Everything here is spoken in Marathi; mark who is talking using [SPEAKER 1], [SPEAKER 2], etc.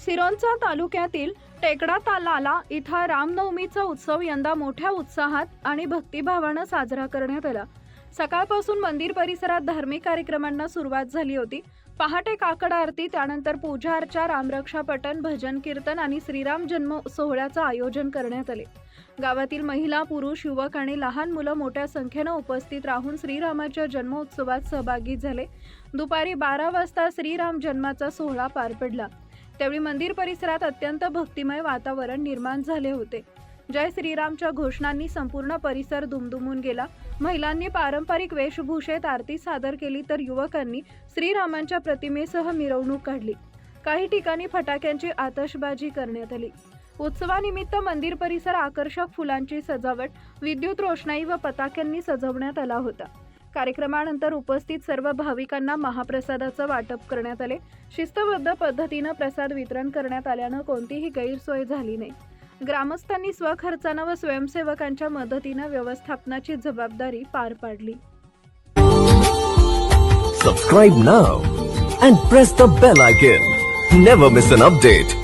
[SPEAKER 1] सिरोंचा तालुक्यातील टेकडा तालाला इथं रामनवमीचा उत्सव यंदा मोठ्या उत्साहात आणि भक्तिभावानं साजरा करण्यात आला। सकाळपासून मंदिर परिसरात धार्मिक कार्यक्रमांना सुरुवात झाली होती। पहाटे काकड आरती, त्यानंतर पूजा अर्चा, रामरक्षा पठण, भजन कीर्तन आणि श्रीराम जन्म सोहळ्याचं आयोजन करण्यात आले। गावातील महिला, पुरुष, युवक आणि लहान मुलं मोठ्या संख्येनं उपस्थित राहून श्रीरामाच्या जन्मोत्सवात सहभागी झाले। दुपारी 12 वाजता श्रीराम जन्माचा सोहळा पार पडला। त्यावेळी मंदिर परिसरात अत्यंत भक्तिमय वातावरण निर्माण झाले होते। जय श्रीरामच्या घोषणांनी संपूर्ण परिसर दुमदुमून गेला। महिलांनी पारंपरिक वेशभूषेत आरती सादर केली, तर युवकांनी श्रीरामांच्या प्रतिमेसह मिरवणूक काढली। काही ठिकाणी फटाक्यांची आतषबाजी करण्यात आली। उत्सवानिमित्त मंदिर परिसर आकर्षक फुलांची सजावट, विद्युत रोषणाई व पताक्यांनी सजवण्यात आला होता। कार्यक्रमानंतर उपस्थित सर्व भाविकांना महाप्रसादाचं वाटप करण्यात आले। शिस्तबद्ध पद्धतीनं प्रसाद वितरण करण्यात आल्यानं कोणतीही गैरसोय झाली नाही। ग्रामस्थांनी स्वखर्चानं व स्वयंसेवकांच्या मदतीनं व्यवस्थापनाची जबाबदारी पार पाडली।
[SPEAKER 2] Subscribe now and press the bell icon. Never miss an update.